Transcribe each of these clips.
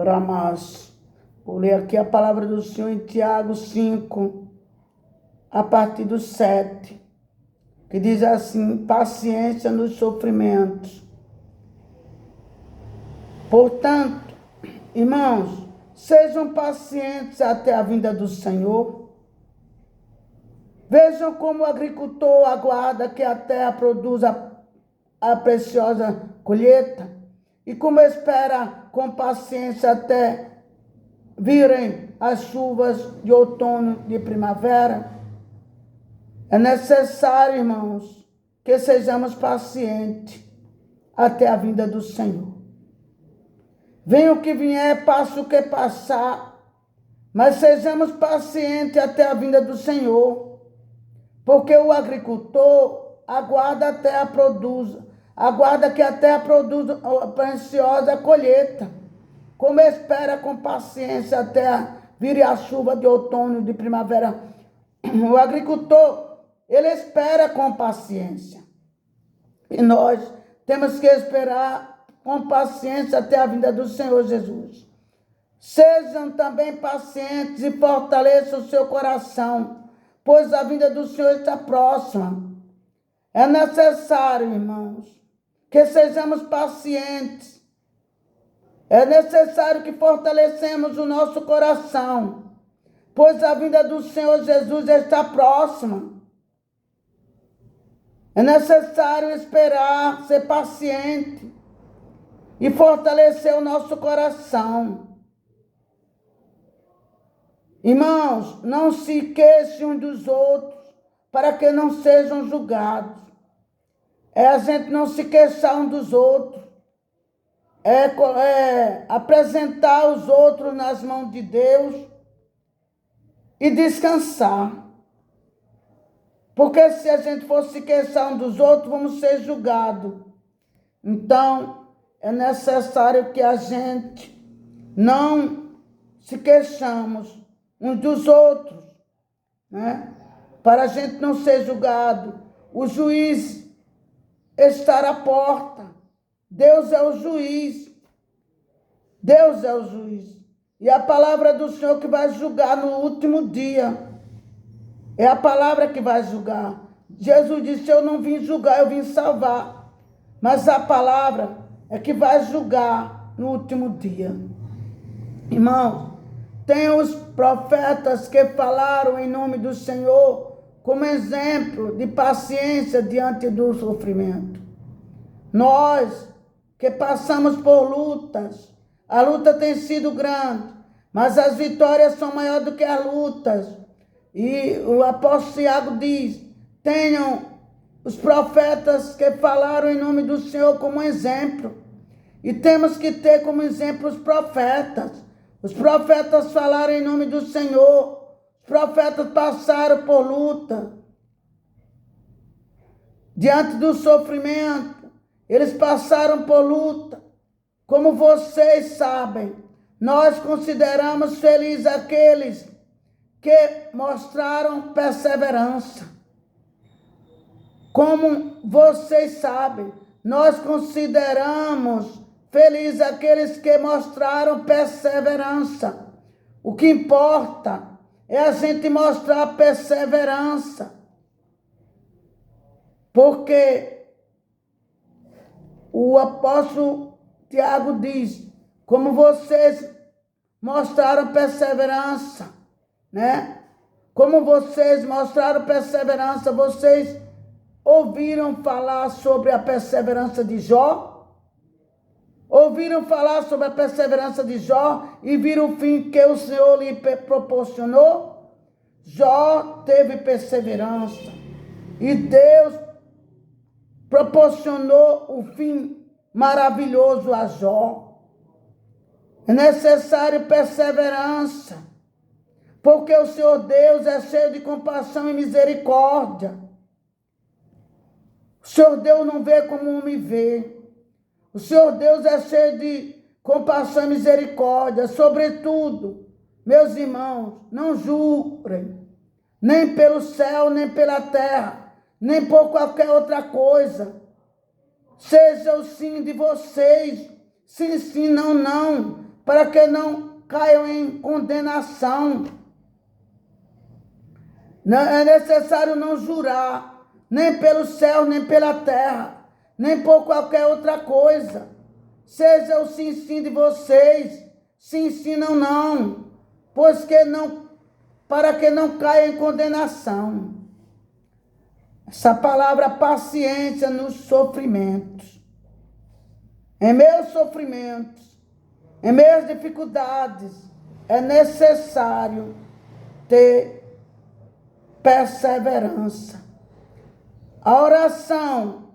Ramas. Vou ler aqui a palavra do Senhor em Tiago 5, a partir do 7, que diz assim: paciência nos sofrimentos. Portanto, irmãos, sejam pacientes até a vinda do Senhor. Vejam como o agricultor aguarda que a terra produza a preciosa colheita e como espera com paciência até virem as chuvas de outono e de primavera. É necessário, irmãos, que sejamos pacientes até a vinda do Senhor. Venha o que vier, passe o que passar, mas sejamos pacientes até a vinda do Senhor, porque o agricultor aguarda a terra produza, aguarda que a terra produza a preciosa colheita, como espera com paciência até vir a chuva de outono e de primavera. O agricultor, ele espera com paciência, e nós temos que esperar com paciência até a vinda do Senhor Jesus. Sejam também pacientes e fortaleçam o seu coração, pois a vinda do Senhor está próxima. É necessário, irmãos, que sejamos pacientes. É necessário que fortalecemos o nosso coração, pois a vinda do Senhor Jesus está próxima. É necessário esperar, ser paciente e fortalecer o nosso coração. Irmãos, não se queixem uns dos outros, para que não sejam julgados. É a gente não se queixar um dos outros. É apresentar os outros nas mãos de Deus e descansar. Porque se a gente for se queixar um dos outros, vamos ser julgados. Então, é necessário que a gente não se queixamos uns dos outros, né? Para a gente não ser julgado. O juiz está à porta. Deus é o juiz. Deus é o juiz. E a palavra do Senhor que vai julgar no último dia. É a palavra que vai julgar. Jesus disse: eu não vim julgar, eu vim salvar. Mas a palavra é que vai julgar no último dia. Irmãos, tem os profetas que falaram em nome do Senhor como exemplo de paciência diante do sofrimento. Nós que passamos por lutas, a luta tem sido grande, mas as vitórias são maiores do que as lutas. E o apóstolo Tiago diz: tenham os profetas que falaram em nome do Senhor como exemplo. E temos que ter como exemplo os profetas. Os profetas falaram em nome do Senhor. Os profetas passaram por luta. Diante do sofrimento, eles passaram por luta. Como vocês sabem, nós consideramos felizes aqueles que mostraram perseverança. Como vocês sabem, nós consideramos felizes aqueles que mostraram perseverança. O que importa é a gente mostrar perseverança. Porque o apóstolo Tiago diz: como vocês mostraram perseverança, né? Como vocês mostraram perseverança, vocês ouviram falar sobre a perseverança de Jó? Ouviram falar sobre a perseverança de Jó e viram o fim que o Senhor lhe proporcionou? Jó teve perseverança e Deus proporcionou o fim maravilhoso a Jó. É necessário perseverança, porque o Senhor Deus é cheio de compaixão e misericórdia. O Senhor Deus não vê como o homem vê. O Senhor Deus é cheio de compaixão e misericórdia. Sobretudo, meus irmãos, não julguem, nem pelo céu, nem pela terra, nem por qualquer outra coisa. Seja o sim de vocês. Sim, sim, não, não. para que não caiam em condenação. Não é necessário não jurar, nem pelo céu, nem pela terra, nem por qualquer outra coisa. Seja o sim, sim de vocês, sim, sim, não, não, pois que não, para que não caia em condenação. Essa palavra paciência nos sofrimentos. Em meus sofrimentos, em meias dificuldades, é necessário ter perseverança. A oração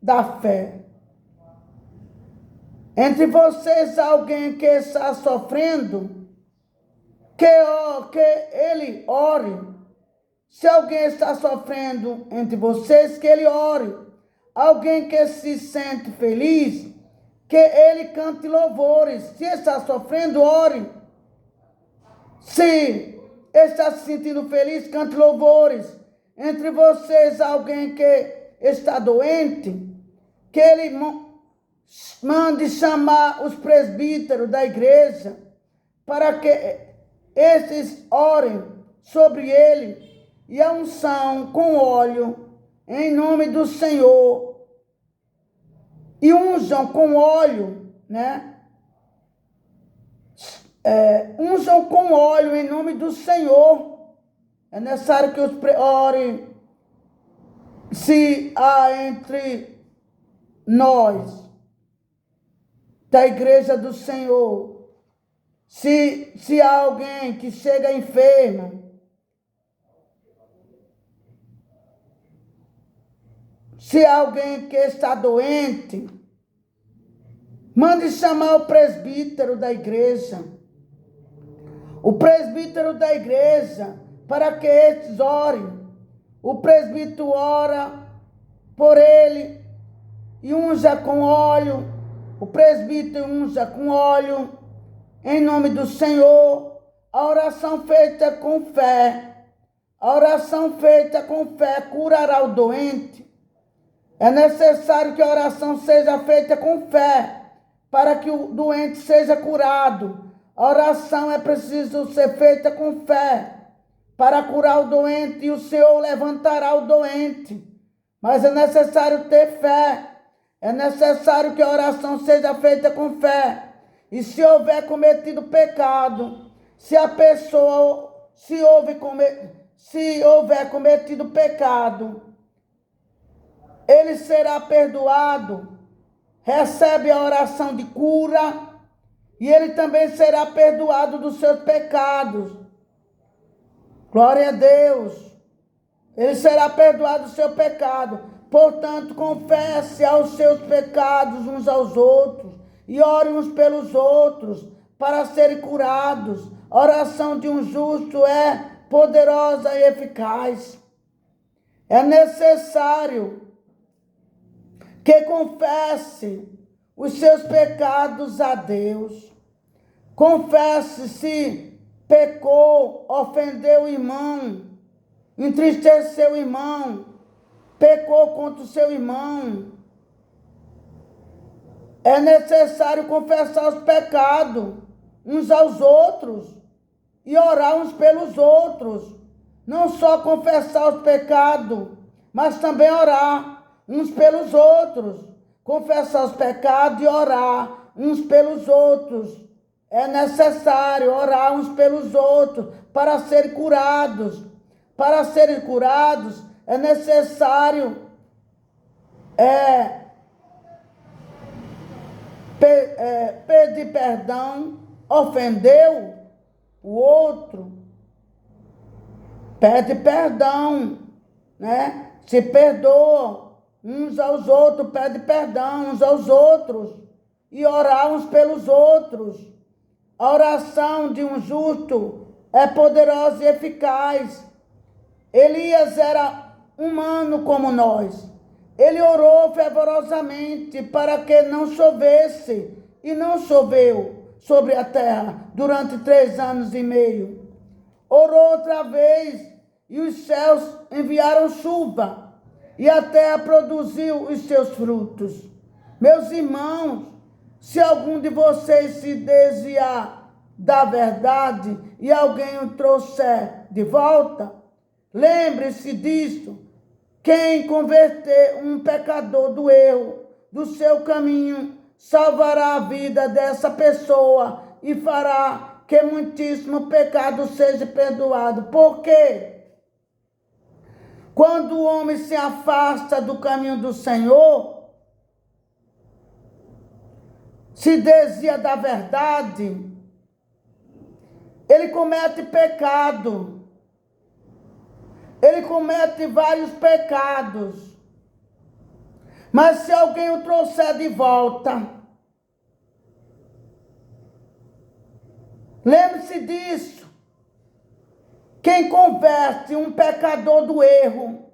da fé. Entre vocês, alguém que está sofrendo, que ele ore. Se alguém está sofrendo entre vocês, que ele ore. Alguém que se sente feliz, que ele cante louvores. Se está sofrendo, ore. Se está se sentindo feliz, cante louvores. Entre vocês, alguém que está doente, que ele mande chamar os presbíteros da igreja, para que esses orem sobre ele, e a unção com óleo, em nome do Senhor. E unjam com óleo, né? Unjam com óleo em nome do Senhor. É necessário que os orem. Se há entre nós, da igreja do Senhor, se há alguém que chega enfermo, se há alguém que está doente, mande chamar o presbítero da igreja. O presbítero da igreja, para que estes orem. O presbítero ora por ele e unja com óleo. O presbítero unja com óleo, em nome do Senhor. A oração feita com fé. A oração feita com fé curará o doente. É necessário que a oração seja feita com fé, para que o doente seja curado. A oração é preciso ser feita com fé, para curar o doente, e o Senhor levantará o doente. Mas é necessário ter fé. É necessário que a oração seja feita com fé. E se houver cometido pecado, se a pessoa, se houver cometido pecado, ele será perdoado, recebe a oração de cura, e ele também será perdoado dos seus pecados. Glória a Deus. Ele será perdoado do seu pecado. Portanto, confesse aos seus pecados uns aos outros, e ore uns pelos outros, para serem curados. A oração de um justo é poderosa e eficaz. É necessário que confesse os seus pecados a Deus. Confesse se pecou, ofendeu o irmão, entristeceu o irmão, pecou contra o seu irmão. É necessário confessar os pecados uns aos outros e orar uns pelos outros. Não só confessar os pecados, mas também orar uns pelos outros. Confessar os pecados e orar uns pelos outros. É necessário orar uns pelos outros para serem curados. Para serem curados é necessário pedir perdão. Ofendeu o outro, pede perdão, né? Se perdoa uns aos outros, pede perdão uns aos outros e orar uns pelos outros. A oração de um justo é poderosa e eficaz. Elias era humano como nós. Ele orou fervorosamente para que não chovesse, e não choveu sobre a terra durante 3 anos e meio. Orou outra vez, e os céus enviaram chuva, e a terra produziu os seus frutos. Meus irmãos, Se algum de vocês se desviar da verdade e alguém o trouxer de volta, lembre-se disso. Quem converter um pecador do erro do seu caminho, salvará a vida dessa pessoa e fará que muitíssimo pecado seja perdoado. Por quê? Quando o homem se afasta do caminho do Senhor, se desvia da verdade, ele comete pecado. Ele comete vários pecados. Mas se alguém o trouxer de volta, lembre-se disso. Quem converte um pecador do erro,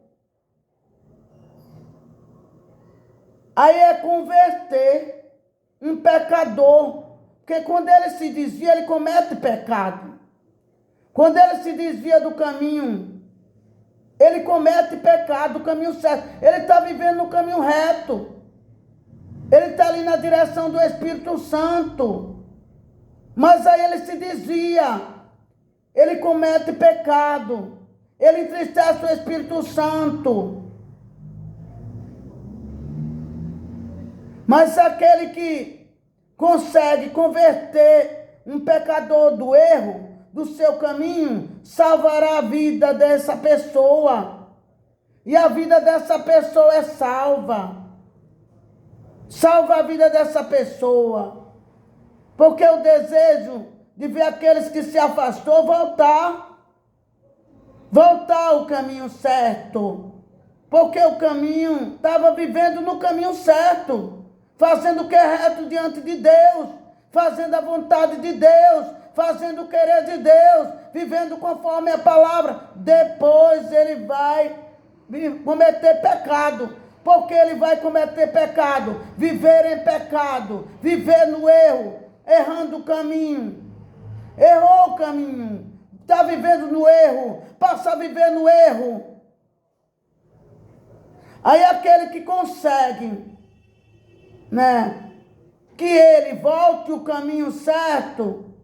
aí é converter um pecador. Porque quando ele se desvia, ele comete pecado. Quando ele se desvia do caminho, ele comete pecado, o caminho certo. Ele está vivendo no caminho reto. Ele está ali na direção do Espírito Santo. Mas aí ele se desvia. Ele comete pecado. Ele entristece o Espírito Santo. Mas aquele que consegue converter um pecador do erro, do seu caminho, salvará a vida dessa pessoa. E a vida dessa pessoa é salva. Salva a vida dessa pessoa. Porque o desejo de ver aqueles que se afastou voltar ao caminho certo. Porque o caminho estava vivendo no caminho certo, fazendo o que é reto diante de Deus, fazendo a vontade de Deus, fazendo o querer de Deus, vivendo conforme a palavra. Depois ele vai cometer pecado. Porque ele vai cometer pecado, viver em pecado, viver no erro, errando o caminho. Errou o caminho, está vivendo no erro, passa a viver no erro. Aí aquele que consegue, que ele volte o caminho certo,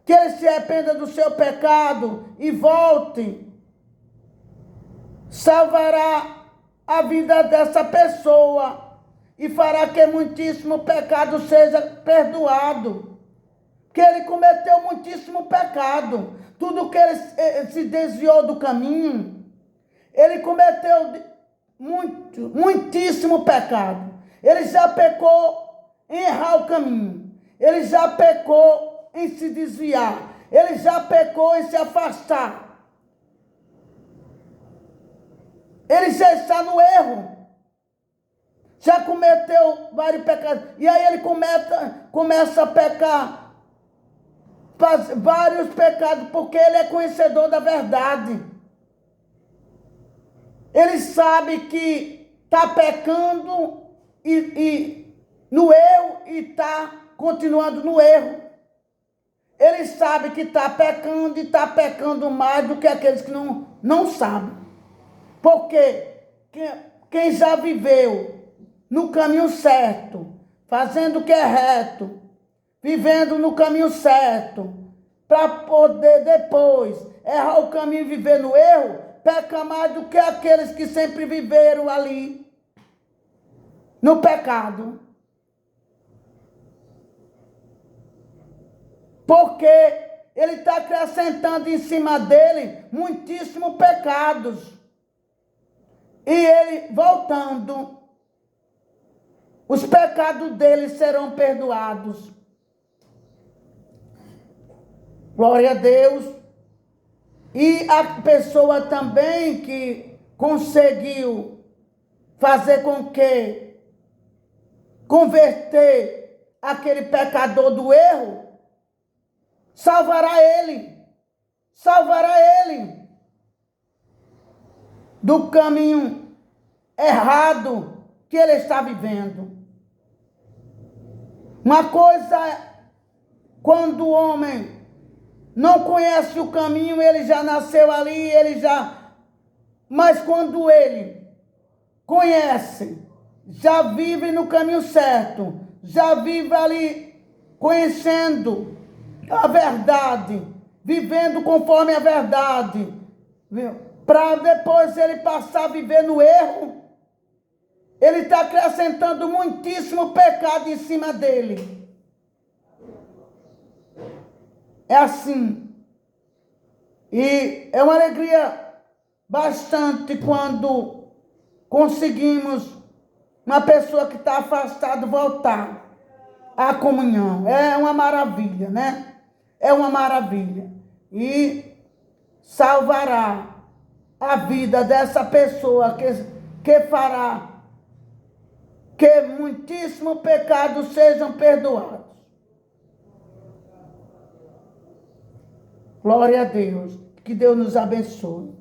que ele se arrependa do seu pecado e volte, salvará a vida dessa pessoa e fará que muitíssimo pecado seja perdoado. Que ele cometeu muitíssimo pecado. Tudo que ele se desviou do caminho, ele cometeu muitíssimo pecado. Ele já pecou em errar o caminho. Ele já pecou em se desviar. Ele já pecou em se afastar. Ele já está no erro. Já cometeu vários pecados. E aí ele começa a pecar. Faz vários pecados, porque ele é conhecedor da verdade. Ele sabe que está pecando e no erro e está continuando no erro. Ele sabe que está pecando e está pecando mais do que aqueles que não sabem. Porque quem já viveu no caminho certo, fazendo o que é reto, vivendo no caminho certo, para poder depois errar o caminho e viver no erro, peca mais do que aqueles que sempre viveram ali, no pecado. Porque ele está acrescentando em cima dele muitíssimos pecados. E ele, voltando, os pecados dele serão perdoados. Glória a Deus. E a pessoa também que conseguiu fazer com que converter aquele pecador do erro, salvará ele do caminho errado que ele está vivendo. Uma coisa é quando o homem não conhece o caminho, ele já nasceu ali, mas quando ele conhece, já vive no caminho certo, já vive ali conhecendo a verdade, vivendo conforme a verdade, para depois ele passar a viver no erro, ele está acrescentando muitíssimo pecado em cima dele. É assim. E é uma alegria bastante quando conseguimos uma pessoa que está afastada voltar à comunhão. É uma maravilha, né? É uma maravilha. E salvará a vida dessa pessoa que fará que muitíssimos pecados sejam perdoados. Glória a Deus. Que Deus nos abençoe.